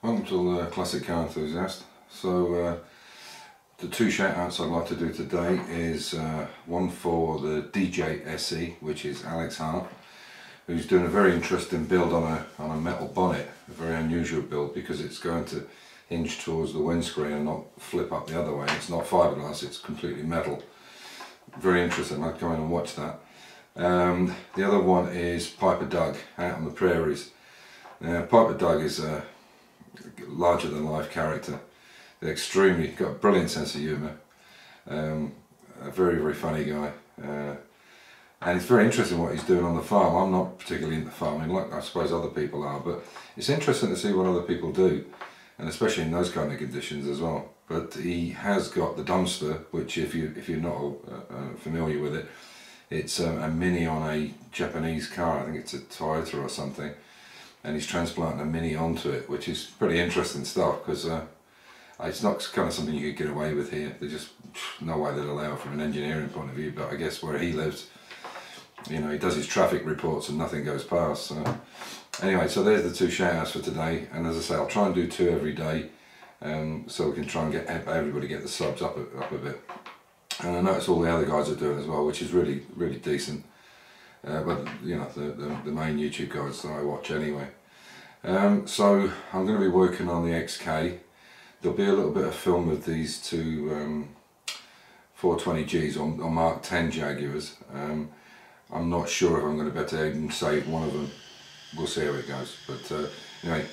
Welcome to Classic Car Enthusiast. So the two shout outs I'd like to do today is one for the DJ SE, which is Alex Hart, who's doing a very interesting build on a metal bonnet, a very unusual build because it's going to hinge towards the windscreen and not flip up the other way. It's not fiberglass, it's completely metal. Very interesting, I'd go in and watch that. The other one is Piper Doug, out on the prairies. Now Piper Doug is a larger than life character. They're extremely, got a brilliant sense of humour, a very funny guy, and it's very interesting what he's doing on the farm. I'm not particularly into farming, like I suppose other people are, but it's interesting to see what other people do, and especially in those kind of conditions as well. But he has got the dumpster, which if you're not familiar with it, it's a Mini on a Japanese car. I think it's a Toyota or something. And he's transplanting a Mini onto it, which is pretty interesting stuff because it's not kind of something you could get away with here. There's just no way they'd allow it from an engineering point of view, but I guess where he lives, you know, he does his traffic reports and nothing goes past. So anyway, so there's the two shout outs for today, and as I say, I'll try and do two every day, so we can try and get everybody get the subs up a bit. And I notice all the other guys are doing as well, which is really decent. But you know, the main YouTube guys that I watch anyway. So I'm going to be working on the XK. There'll be a little bit of film of these two 420Gs on Mark 10 Jaguars. I'm not sure if I'm going to be able to even save one of them. We'll see how it goes. But anyway,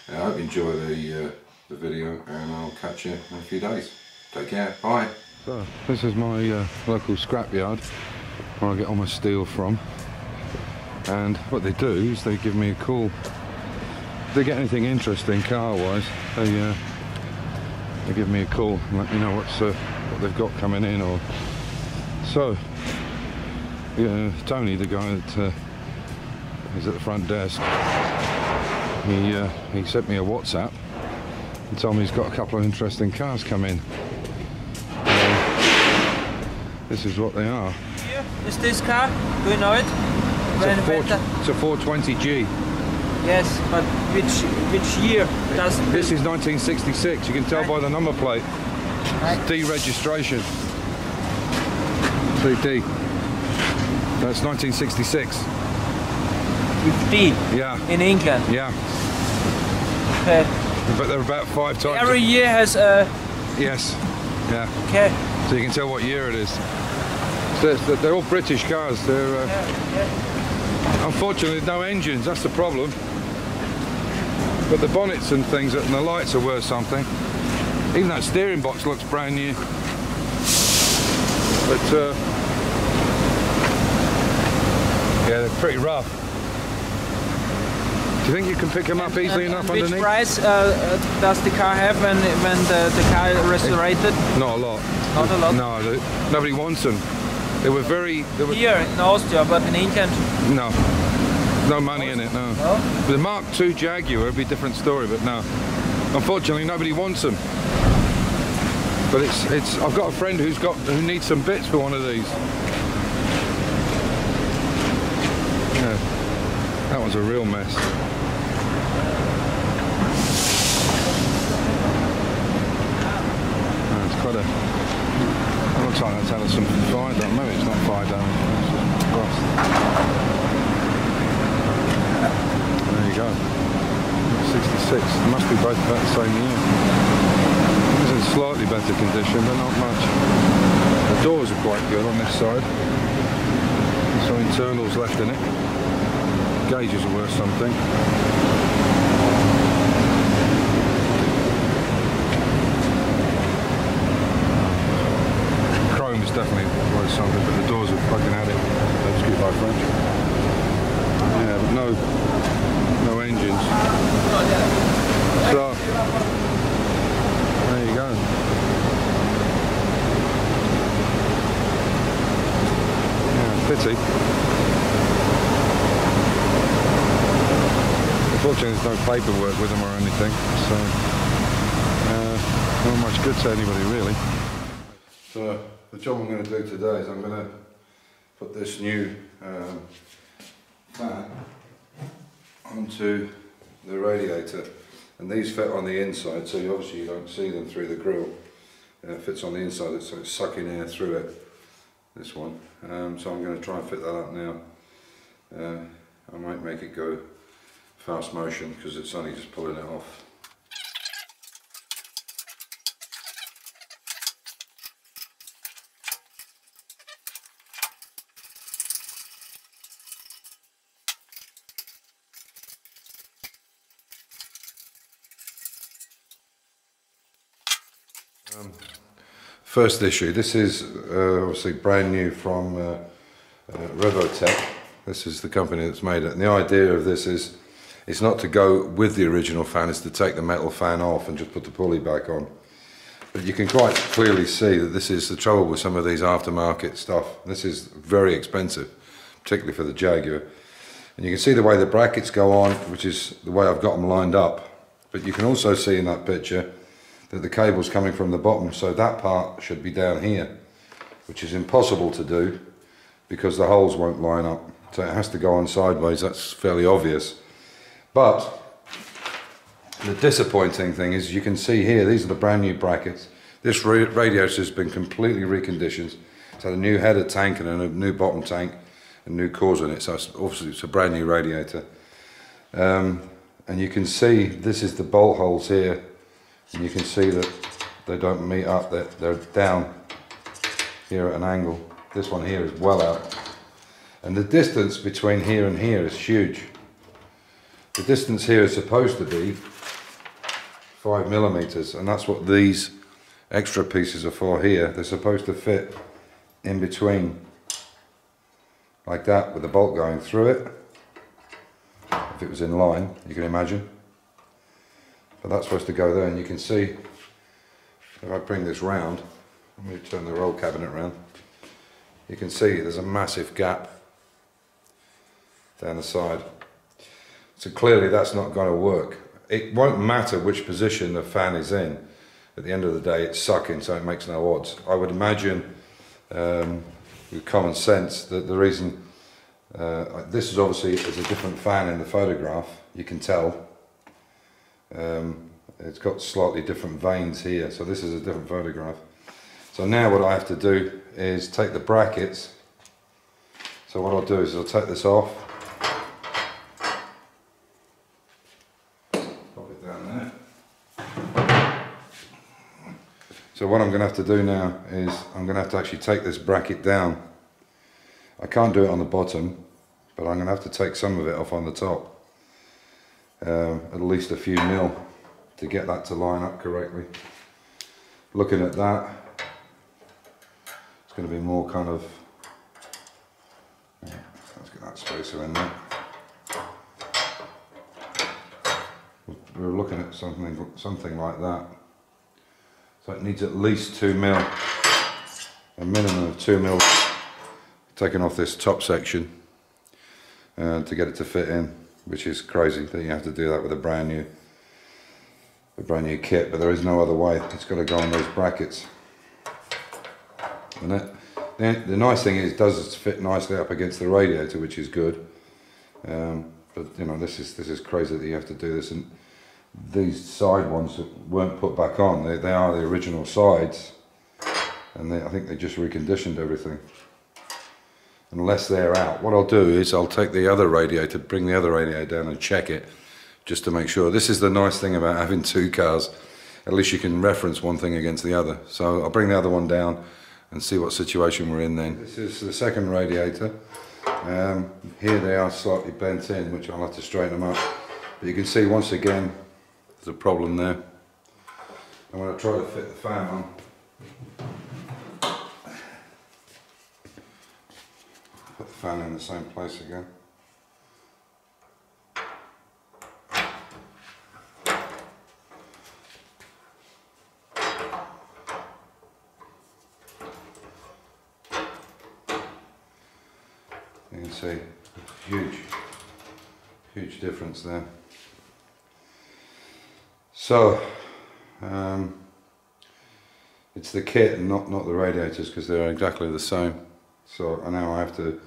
I hope you enjoy the video, and I'll catch you in a few days. Take care. Bye. So this is my local scrapyard where I get all my steel from. And what they do is they give me a call. If they get anything interesting car-wise, they give me a call and let me know what they've got coming in. Or so, yeah, Tony, the guy that is at the front desk, he sent me a WhatsApp and told me he's got a couple of interesting cars coming. This is what they are. Here is this car. Do you know it? It's a 420G. Yes, but which year does this is 1966. You can tell by the number plate. Right. D-registration. 3D. That's 1966. With D? Yeah. In England? Yeah. Okay. But they're about 5 times. Every year has a... Yes. Yeah. Okay. So you can tell what year it is. So they're all British cars. They're... Unfortunately, no engines, that's the problem. But the bonnets and things and the lights are worth something. Even that steering box looks brand new. But yeah, they're pretty rough. Do you think you can pick them up easily enough underneath? Which price does the car have when the car is restored? Not a lot. Not a lot? No, nobody wants them. They were here in Austria, but in England? No money in it, no. The Mark II Jaguar would be a different story, but no. Unfortunately, nobody wants them. But it's. I've got a friend who needs some bits for one of these. Yeah, that was a real mess. It's quite a. It looks like that's had some fire damage. Maybe it's not fire damage. It's just rust. There you go. 66. It must be both about the same year. It's in slightly better condition, but not much. The doors are quite good on this side. There's some internals left in it. Gauges are worth something. Chrome is definitely worth something, but the doors are fucking at it. Excuse my French. Yeah, but no engines. So there you go. Yeah, pity. Unfortunately, there's no paperwork with them or anything, so not much good to anybody really. So the job I'm going to do today is I'm going to put this new fan onto the radiator. and these fit on the inside, so obviously you don't see them through the grill. It fits on the inside, so it's sucking air through it, this one. So I'm going to try and fit that up now. I might make it go fast motion because it's only just pulling it off. First issue, this is obviously brand new from Revotech. This is the company that's made it, and the idea of this is it's not to go with the original fan, it's to take the metal fan off and just put the pulley back on. But you can quite clearly see that this is the trouble with some of these aftermarket stuff. This is very expensive, particularly for the Jaguar. And you can see the way the brackets go on, which is the way I've got them lined up. But you can also see in that picture that the cable's coming from the bottom, so that part should be down here, which is impossible to do because the holes won't line up. So it has to go on sideways, that's fairly obvious. But the disappointing thing is you can see here, these are the brand new brackets. This radiator has been completely reconditioned. It's had a new header tank and a new bottom tank and new cores in it, so obviously it's a brand new radiator. And you can see this is the bolt holes here, and you can see that they don't meet up, they're down here at an angle. This one here is well out. And the distance between here and here is huge. The distance here is supposed to be 5mm, and that's what these extra pieces are for here. They're supposed to fit in between like that with the bolt going through it. If it was in line, you can imagine. But that's supposed to go there, and you can see, if I bring this round, let me turn the roll cabinet around, you can see there's a massive gap down the side. So clearly that's not going to work. It won't matter which position the fan is in. At the end of the day it's sucking, so it makes no odds. I would imagine with common sense that the reason this is obviously is a different fan in the photograph, you can tell. It's got slightly different veins here, so this is a different photograph. So now what I have to do is take the brackets. So what I'll do is I'll take this off, pop it down there. So what I'm going to have to do now is I'm going to have to actually take this bracket down. I can't do it on the bottom, but I'm going to have to take some of it off on the top. At least a few mil to get that to line up correctly. Looking at that, it's going to be more kind of, let's get that spacer in there. We're looking at something like that. So it needs at least 2 mil, a minimum of 2 mil taken off this top section to get it to fit in, which is crazy that you have to do that with a brand new kit, but there is no other way. It's got to go on those brackets. And the nice thing is it does fit nicely up against the radiator, which is good. But you know, this is crazy that you have to do this, and these side ones weren't put back on. They are the original sides, and I think they just reconditioned everything. Unless they're out, what I'll do is I'll take the other radiator, bring the other radiator down and check it, just to make sure. This is the nice thing about having two cars. At least you can reference one thing against the other. So I'll bring the other one down and see what situation we're in then. This is the second radiator. Here they are slightly bent in, which I'll have to straighten them up. But you can see once again, there's a problem there. I'm going to try to fit the fan on. Put the fan in the same place again. You can see huge difference there. So it's the kit and not the radiators, because they're exactly the same. So now I have to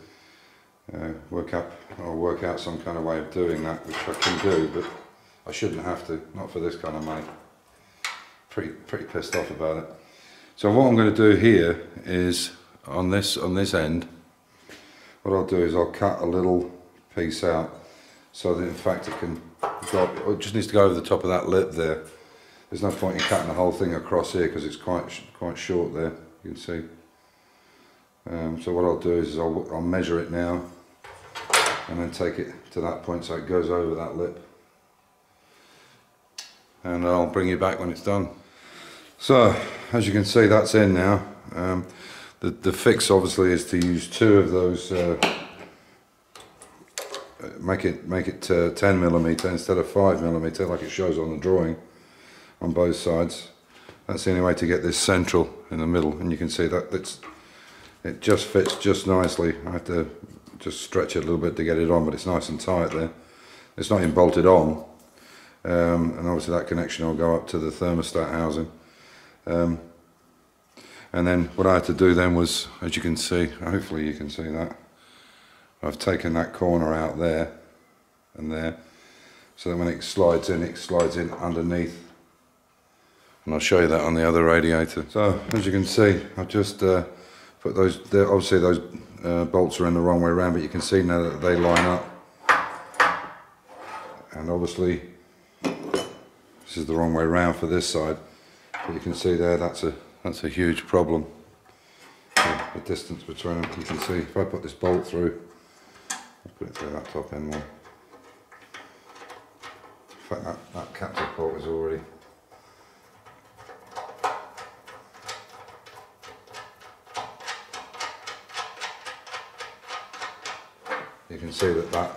work out some kind of way of doing that, which I can do, but I shouldn't have to, not for this kind of money. Pretty pissed off about it. So what I'm going to do here is on this end, what I'll do is I'll cut a little piece out so that in fact it can go, it just needs to go over the top of that lip there. There's no point in cutting the whole thing across here because it's quite short there, you can see. So what I'll do is I'll measure it now and then take it to that point so it goes over that lip. And I'll bring you back when it's done. So, as you can see, that's in now. The fix obviously is to use 2 of those, make it 10mm instead of 5mm like it shows on the drawing on both sides. That's the only way to get this central in the middle, and you can see that it just fits just nicely. I have to just stretch it a little bit to get it on, but it's nice and tight there. It's not even bolted on, and obviously that connection will go up to the thermostat housing. And then what I had to do then was, as you can see, hopefully you can see that, I've taken that corner out there and there, so that when it slides in underneath. And I'll show you that on the other radiator. So as you can see, I've just put those, obviously those bolts are in the wrong way around, but you can see now that they line up. And obviously this is the wrong way around for this side. But you can see there, that's a huge problem. The distance between them, you can see if I put this bolt through, I'll put it through that top end one. In fact, that capture port is already. You can see that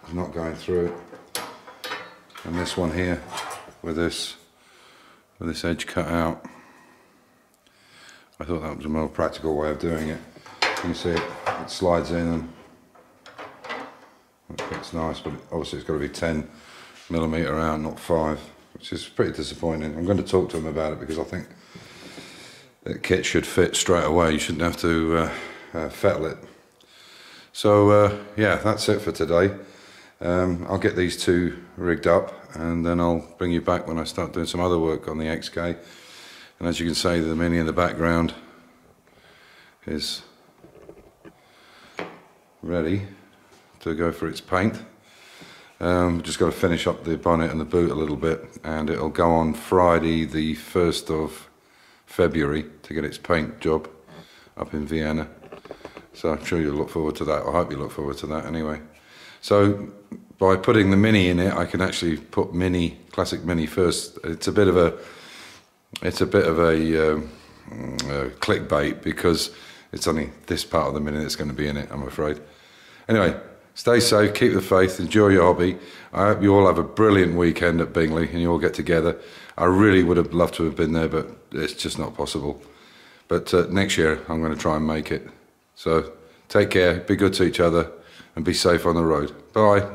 is not going through it. And this one here, with this edge cut out, I thought that was a more practical way of doing it. You can see it slides in and it fits nice, but obviously it's got to be 10mm out, not 5, which is pretty disappointing. I'm going to talk to them about it because I think that kit should fit straight away. You shouldn't have to fettle it. So yeah, that's it for today. I'll get these 2 rigged up and then I'll bring you back when I start doing some other work on the XK. And as you can see, the Mini in the background is ready to go for its paint. Just got to finish up the bonnet and the boot a little bit, and it'll go on Friday the 1st of February to get its paint job up in Vienna. So I'm sure you'll look forward to that. I hope you look forward to that anyway. So by putting the Mini in it, I can actually put Mini, classic Mini first. It's a bit of a clickbait because it's only this part of the Mini that's going to be in it, I'm afraid. Anyway, stay safe, keep the faith, enjoy your hobby. I hope you all have a brilliant weekend at Bingley and you all get together. I really would have loved to have been there, but it's just not possible. But next year I'm going to try and make it. So take care, be good to each other and be safe on the road. Bye.